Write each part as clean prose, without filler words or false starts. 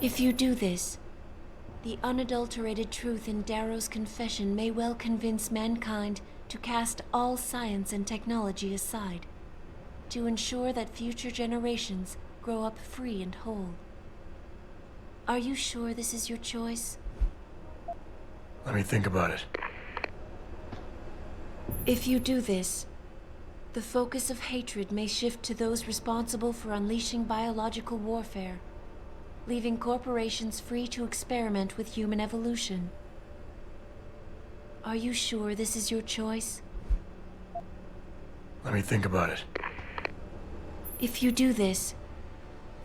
If you do this, the unadulterated truth in Darrow's confession may well convince mankind to cast all science and technology aside, to ensure that future generations grow up free and whole. Are you sure this is your choice? Let me think about it. If you do this, the focus of hatred may shift to those responsible for unleashing biological warfare, leaving corporations free to experiment with human evolution. Are you sure this is your choice? Let me think about it. If you do this,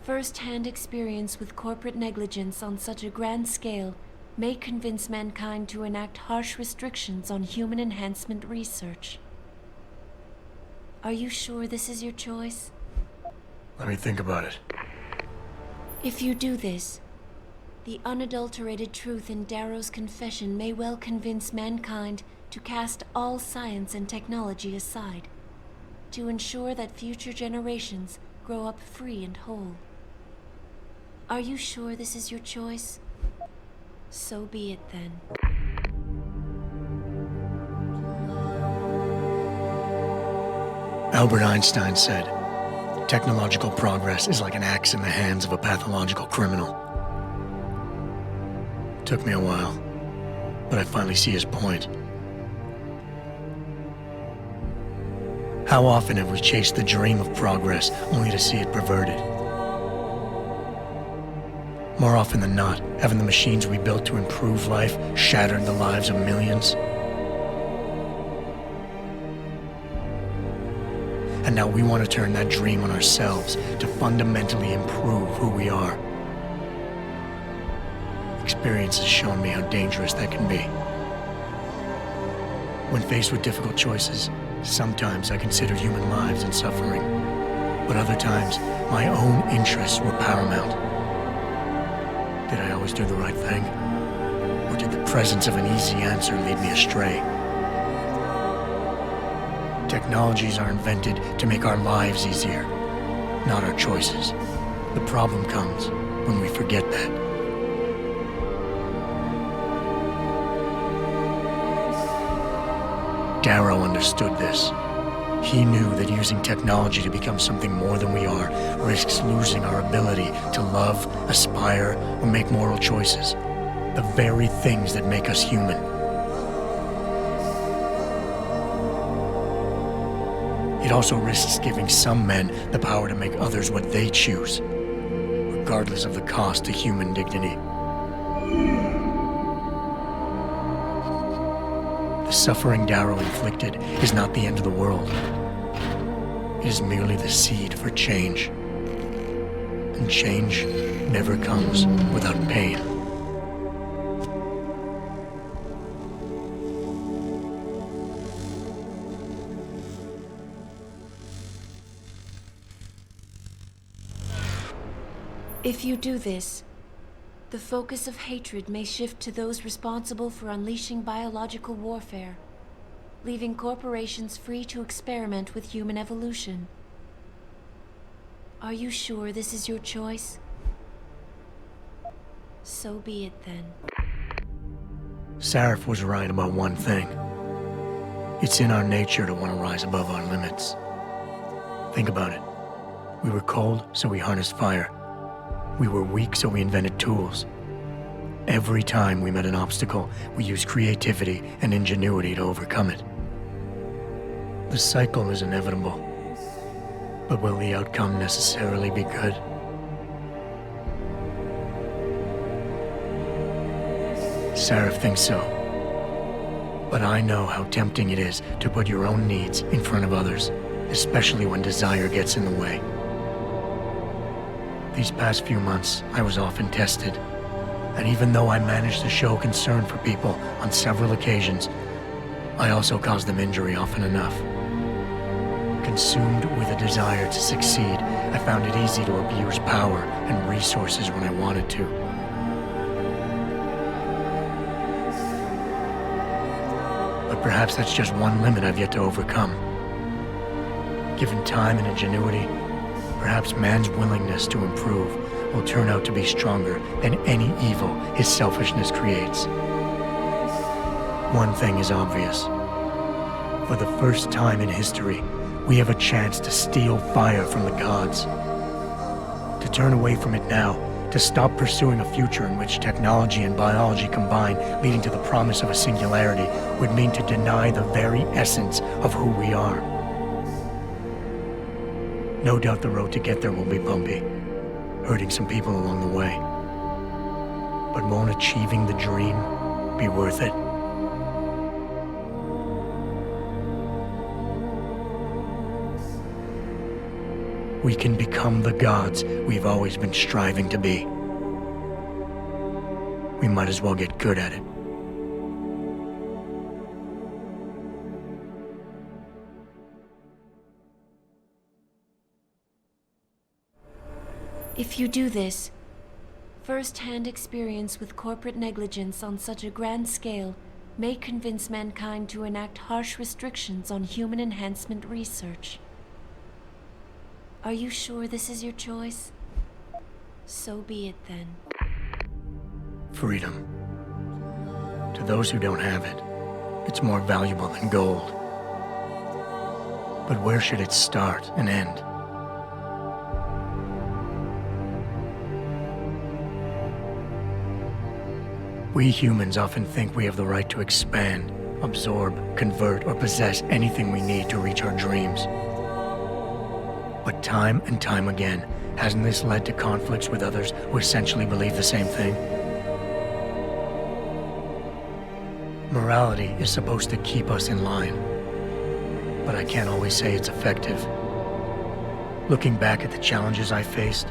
first-hand experience with corporate negligence on such a grand scale may convince mankind to enact harsh restrictions on human enhancement research. Are you sure this is your choice? Let me think about it. If you do this, the unadulterated truth in Darrow's confession may well convince mankind to cast all science and technology aside, to ensure that future generations grow up free and whole. Are you sure this is your choice? So be it then. Albert Einstein said, technological progress is like an axe in the hands of a pathological criminal. Took me a while, but I finally see his point. How often have we chased the dream of progress only to see it perverted? More often than not, haven't the machines we built to improve life shattered the lives of millions? And now we want to turn that dream on ourselves to fundamentally improve who we are. Experience has shown me how dangerous that can be. When faced with difficult choices, sometimes I considered human lives and suffering, but other times my own interests were paramount. Did I always do the right thing? Or did the presence of an easy answer lead me astray? Technologies are invented to make our lives easier, not our choices. The problem comes when we forget that. Darrow understood this. He knew that using technology to become something more than we are risks losing our ability to love, aspire, or make moral choices. The very things that make us human. It also risks giving some men the power to make others what they choose, regardless of the cost to human dignity. The suffering Darrow inflicted is not the end of the world. It is merely the seed for change. And change never comes without pain. If you do this, the focus of hatred may shift to those responsible for unleashing biological warfare, leaving corporations free to experiment with human evolution. Are you sure this is your choice? So be it then. Sarif was right about one thing. It's in our nature to want to rise above our limits. Think about it. We were cold, so we harnessed fire. We were weak, so we invented tools. Every time we met an obstacle, we used creativity and ingenuity to overcome it. The cycle is inevitable, but will the outcome necessarily be good? Sarif thinks so, but I know how tempting it is to put your own needs in front of others, especially when desire gets in the way. These past few months, I was often tested, and even though I managed to show concern for people on several occasions, I also caused them injury often enough. Consumed with a desire to succeed, I found it easy to abuse power and resources when I wanted to. But perhaps that's just one limit I've yet to overcome. Given time and ingenuity, perhaps man's willingness to improve will turn out to be stronger than any evil his selfishness creates. One thing is obvious. For the first time in history, we have a chance to steal fire from the gods. To turn away from it now, to stop pursuing a future in which technology and biology combine, leading to the promise of a singularity, would mean to deny the very essence of who we are. No doubt the road to get there will be bumpy, hurting some people along the way. But won't achieving the dream be worth it? We can become the gods we've always been striving to be. We might as well get good at it. If you do this, first-hand experience with corporate negligence on such a grand scale may convince mankind to enact harsh restrictions on human enhancement research. Are you sure this is your choice? So be it then. Freedom. To those who don't have it, it's more valuable than gold. But where should it start and end? We humans often think we have the right to expand, absorb, convert, or possess anything we need to reach our dreams. But time and time again, hasn't this led to conflicts with others who essentially believe the same thing? Morality is supposed to keep us in line, but I can't always say it's effective. Looking back at the challenges I faced,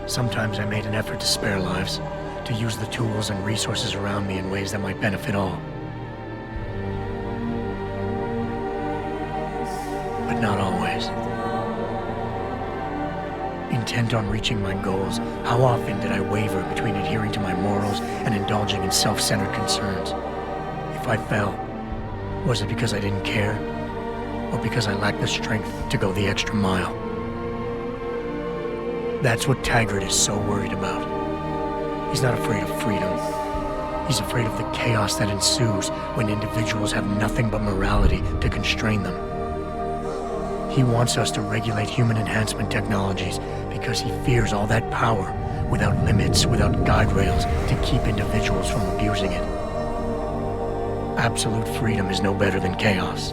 sometimes I made an effort to spare lives, to use the tools and resources around me in ways that might benefit all. But not always. Intent on reaching my goals, how often did I waver between adhering to my morals and indulging in self-centered concerns? If I fell, was it because I didn't care, or because I lacked the strength to go the extra mile? That's what Taggart is so worried about. He's not afraid of freedom. He's afraid of the chaos that ensues when individuals have nothing but morality to constrain them. He wants us to regulate human enhancement technologies because he fears all that power, without limits, without guide rails, to keep individuals from abusing it. Absolute freedom is no better than chaos.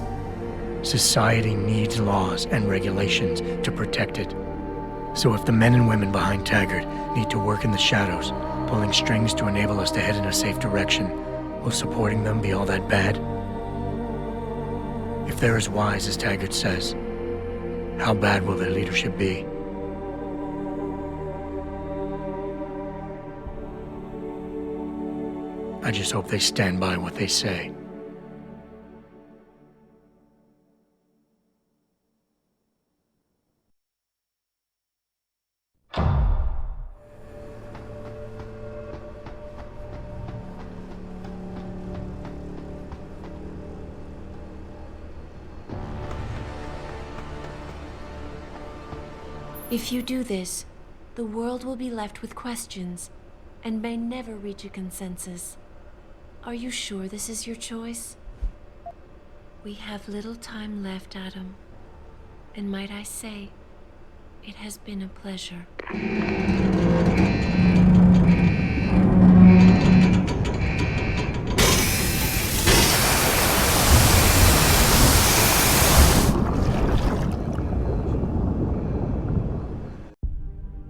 Society needs laws and regulations to protect it. So if the men and women behind Taggart need to work in the shadows, pulling strings to enable us to head in a safe direction, will supporting them be all that bad? If they're as wise as Taggart says, how bad will their leadership be? I just hope they stand by what they say. If you do this, the world will be left with questions and may never reach a consensus. Are you sure this is your choice? We have little time left, Adam. And might I say, it has been a pleasure.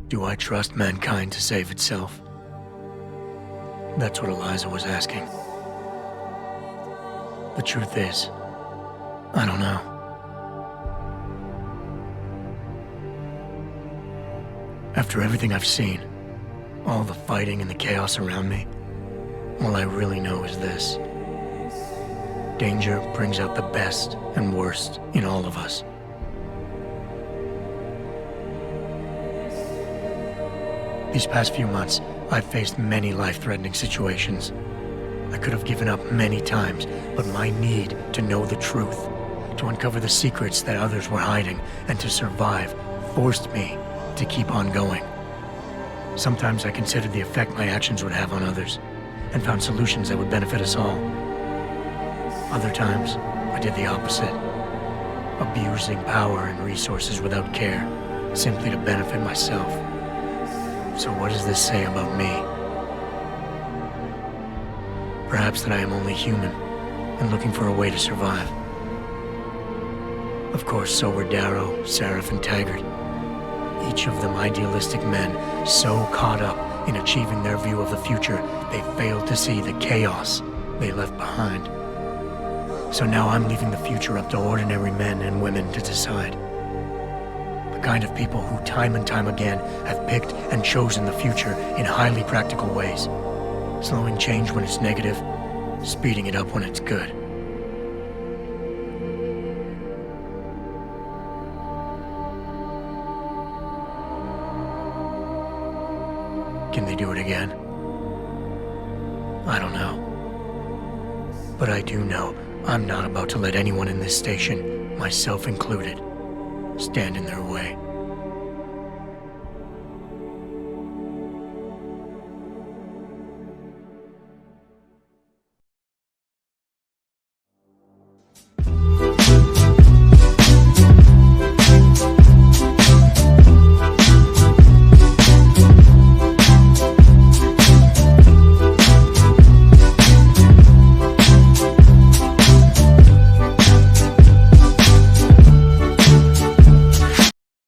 Do I trust mankind to save itself? That's what Eliza was asking. The truth is, I don't know. After everything I've seen, all the fighting and the chaos around me, all I really know is this. Danger brings out the best and worst in all of us. These past few months, I've faced many life-threatening situations. I could have given up many times, but my need to know the truth, to uncover the secrets that others were hiding, and to survive, forced me to keep on going. Sometimes I considered the effect my actions would have on others, and found solutions that would benefit us all. Other times, I did the opposite, abusing power and resources without care, simply to benefit myself. So what does this say about me? Perhaps that I am only human, and looking for a way to survive. Of course, so were Darrow, Seraph, and Taggart. Each of them idealistic men, so caught up in achieving their view of the future, they failed to see the chaos they left behind. So now I'm leaving the future up to ordinary men and women to decide. The kind of people who time and time again have picked and chosen the future in highly practical ways. Slowing change when it's negative, speeding it up when it's good. Can they do it again? I don't know. But I do know I'm not about to let anyone in this station, myself included, stand in their way.